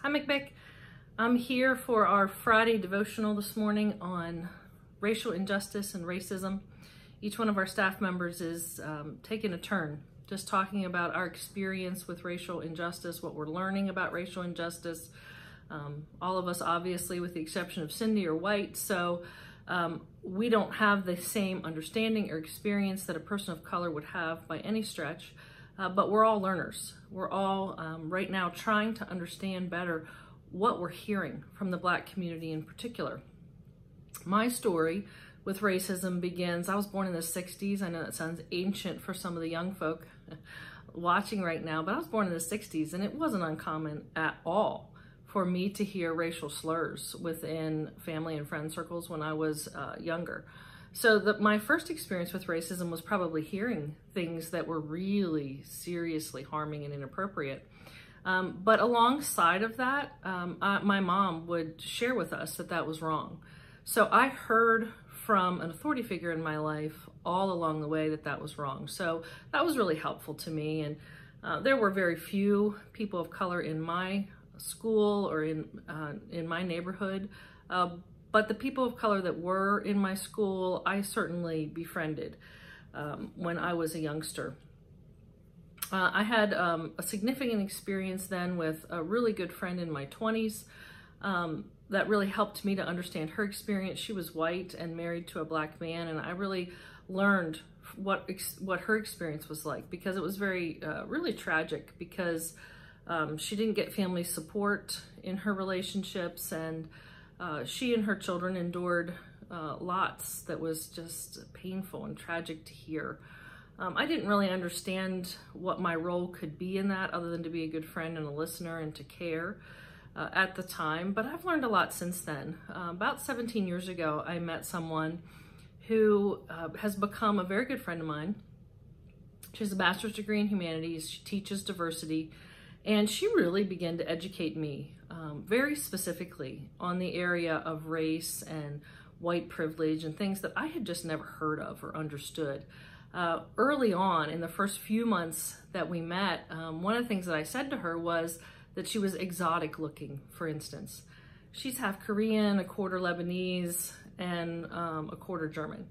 Hi, McBick. I'm here for our Friday devotional this morning on racial injustice and racism. Each one of our staff members is taking a turn, just talking about our experience with racial injustice, what we're learning about racial injustice. All of us, obviously, with the exception of Cindy, are white, so we don't have the same understanding or experience that a person of color would have by any stretch. But we're all learners. We're all right now trying to understand better what we're hearing from the Black community in particular. My story with racism begins, I was born in the 60s. I know that sounds ancient for some of the young folk watching right now, but I was born in the 60s, and it wasn't uncommon at all for me to hear racial slurs within family and friend circles when I was younger. So my first experience with racism was probably hearing things that were really seriously harming and inappropriate. But alongside of that, my mom would share with us that that was wrong. So I heard from an authority figure in my life all along the way that that was wrong. So that was really helpful to me. And there were very few people of color in my school or in my neighborhood. But the people of color that were in my school, I certainly befriended when I was a youngster. I had a significant experience then with a really good friend in my 20s that really helped me to understand her experience. She was white and married to a Black man, and I really learned what her experience was like, because it was very, really tragic, because she didn't get family support in her relationships, and she and her children endured lots that was just painful and tragic to hear. I didn't really understand what my role could be in that, other than to be a good friend and a listener and to care at the time. But I've learned a lot since then. About 17 years ago, I met someone who has become a very good friend of mine. She has a master's degree in humanities. She teaches diversity. And she really began to educate me very specifically on the area of race and white privilege and things that I had just never heard of or understood. Early on, in the first few months that we met, one of the things that I said to her was that she was exotic looking, for instance. She's half Korean, a quarter Lebanese, and a quarter German.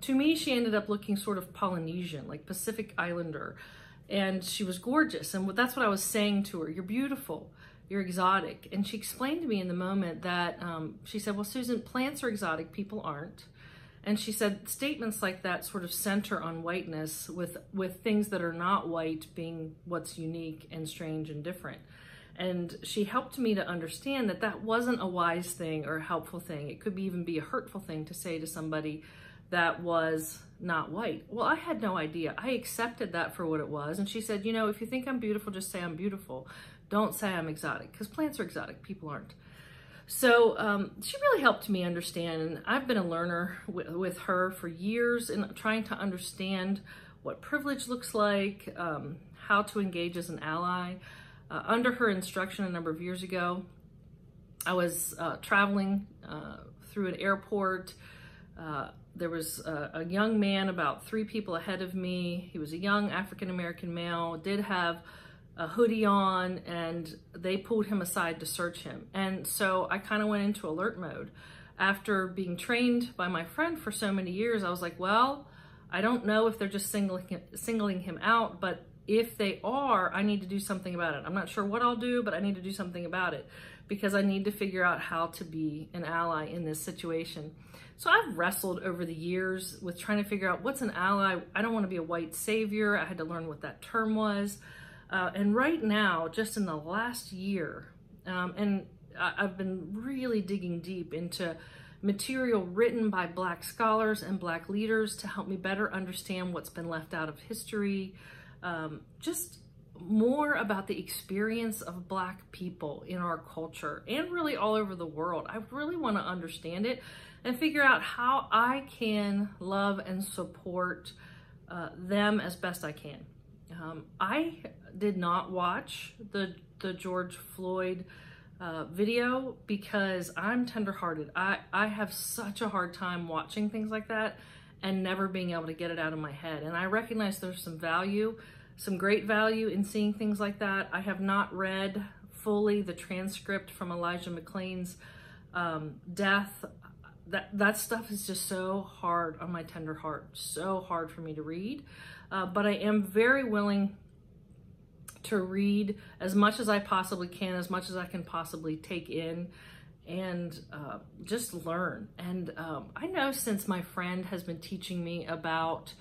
To me, she ended up looking sort of Polynesian, like Pacific Islander. And she was gorgeous, and that's what I was saying to her. You're beautiful, you're exotic. And she explained to me in the moment that, she said, well, Susan, plants are exotic, people aren't. And she said statements like that sort of center on whiteness, with things that are not white being what's unique and strange and different. And she helped me to understand that that wasn't a wise thing or a helpful thing. It could even be a hurtful thing to say to somebody that was not white. Well, I had no idea. I accepted that for what it was. And she said, you know, if you think I'm beautiful, just say I'm beautiful. Don't say I'm exotic, because plants are exotic, people aren't. So she really helped me understand. And I've been a learner with her for years in trying to understand what privilege looks like, how to engage as an ally. Under her instruction a number of years ago, I was traveling through an airport. There was a young man about 3 people ahead of me. He was a young African-American male, did have a hoodie on, and they pulled him aside to search him. And so I kind of went into alert mode. After being trained by my friend for so many years, I was like, well, I don't know if they're just singling him out, but if they are, I need to do something about it. I'm not sure what I'll do, but I need to do something about it, because I need to figure out how to be an ally in this situation. So I've wrestled over the years with trying to figure out what's an ally. I don't want to be a white savior. I had to learn what that term was. And right now, just in the last year, and I've been really digging deep into material written by Black scholars and Black leaders to help me better understand what's been left out of history, just more about the experience of Black people in our culture and really all over the world. I really want to understand it and figure out how I can love and support them as best I can. I did not watch the George Floyd video because I'm tenderhearted. I have such a hard time watching things like that and never being able to get it out of my head. And I recognize there's some value, some great value in seeing things like that. I have not read fully the transcript from Elijah McClain's death. That stuff is just so hard on my tender heart, so hard for me to read. But I am very willing to read as much as I possibly can, as much as I can possibly take in, and just learn. And I know since my friend has been teaching me about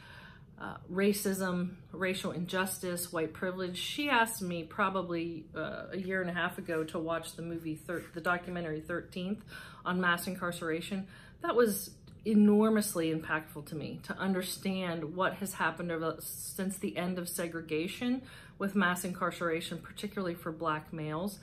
racism, racial injustice, white privilege, she asked me probably a year and a half ago to watch the movie, the documentary 13th on mass incarceration. That was enormously impactful to me, to understand what has happened since the end of segregation with mass incarceration, particularly for Black males.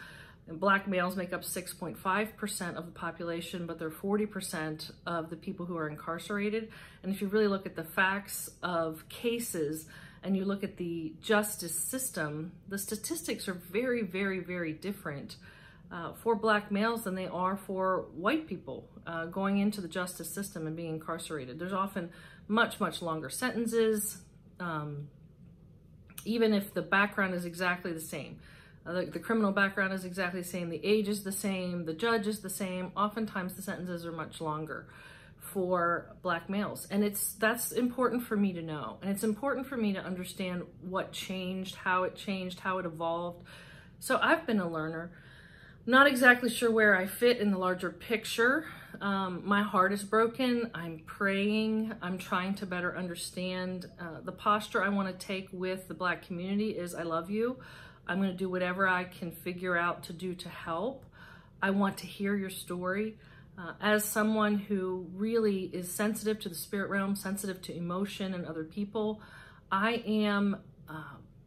And Black males make up 6.5% of the population, but they're 40% of the people who are incarcerated. And if you really look at the facts of cases and you look at the justice system, the statistics are very, very, very different for Black males than they are for white people going into the justice system and being incarcerated. There's often much, much longer sentences, even if the background is exactly the same. The criminal background is exactly the same, the age is the same, the judge is the same. Oftentimes the sentences are much longer for Black males. And that's important for me to know. And it's important for me to understand what changed, how it evolved. So I've been a learner. Not exactly sure where I fit in the larger picture. My heart is broken. I'm praying. I'm trying to better understand. The posture I want to take with the Black community is, I love you. I'm going to do whatever I can figure out to do to help. I want to hear your story. As someone who really is sensitive to the spirit realm, sensitive to emotion and other people, I am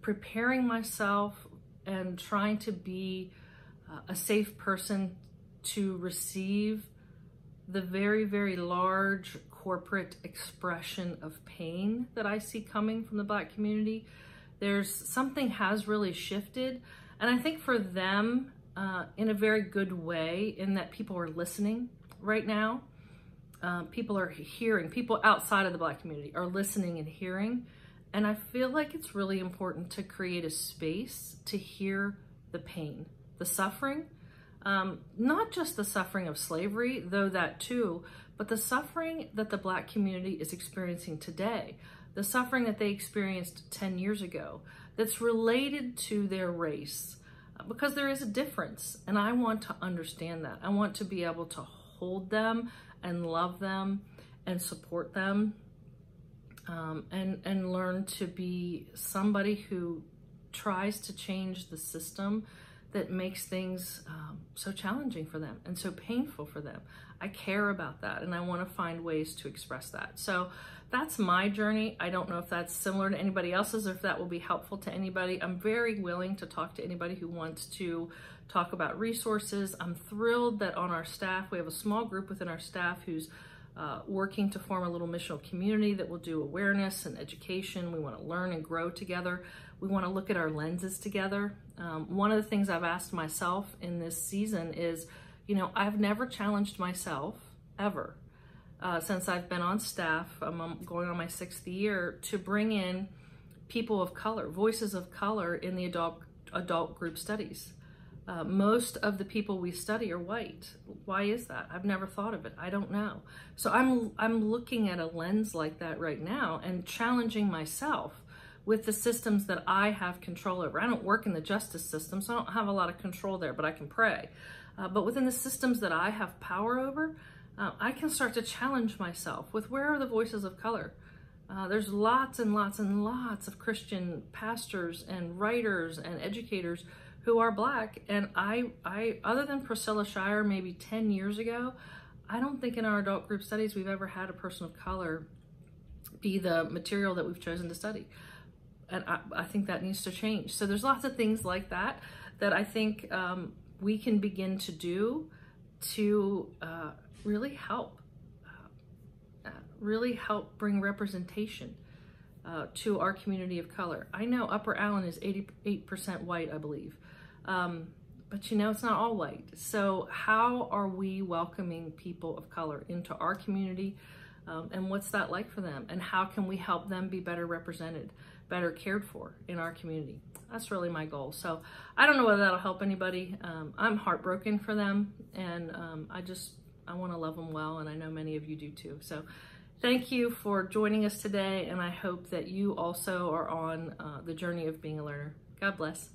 preparing myself and trying to be a safe person to receive the very, very large corporate expression of pain that I see coming from the Black community. Something has really shifted, and I think for them, in a very good way, in that people are listening right now. People are hearing, people outside of the Black community are listening and hearing, and I feel like it's really important to create a space to hear the pain, the suffering, not just the suffering of slavery, though that too, but the suffering that the Black community is experiencing today, the suffering that they experienced 10 years ago, that's related to their race, because there is a difference, and I want to understand that. I want to be able to hold them and love them and support them, and learn to be somebody who tries to change the system that makes things so challenging for them and so painful for them. I care about that, and I want to find ways to express that. So that's my journey. I don't know if that's similar to anybody else's or if that will be helpful to anybody. I'm very willing to talk to anybody who wants to talk about resources. I'm thrilled that on our staff, we have a small group within our staff who's working to form a little missional community that will do awareness and education. We want to learn and grow together. We want to look at our lenses together. One of the things I've asked myself in this season is, I've never challenged myself ever since I've been on staff. I'm going on my 6th year to bring in people of color, voices of color in the adult group studies. Most of the people we study are white. Why is that? I've never thought of it. I don't know. So I'm looking at a lens like that right now and challenging myself with the systems that I have control over. I don't work in the justice system, so I don't have a lot of control there, but I can pray. But within the systems that I have power over, I can start to challenge myself with, where are the voices of color? There's lots and lots and lots of Christian pastors and writers and educators who are Black, and I other than Priscilla Shirer maybe 10 years ago, I don't think in our adult group studies we've ever had a person of color be the material that we've chosen to study. And I think that needs to change. So there's lots of things like that that I think we can begin to do to really help bring representation to our community of color. I know Upper Allen is 88% white, I believe. But it's not all white. So how are we welcoming people of color into our community? And what's that like for them? And how can we help them be better represented? better cared for in our community. That's really my goal. So I don't know whether that'll help anybody. I'm heartbroken for them, and I want to love them well, and I know many of you do too. So thank you for joining us today, and I hope that you also are on the journey of being a learner. God bless.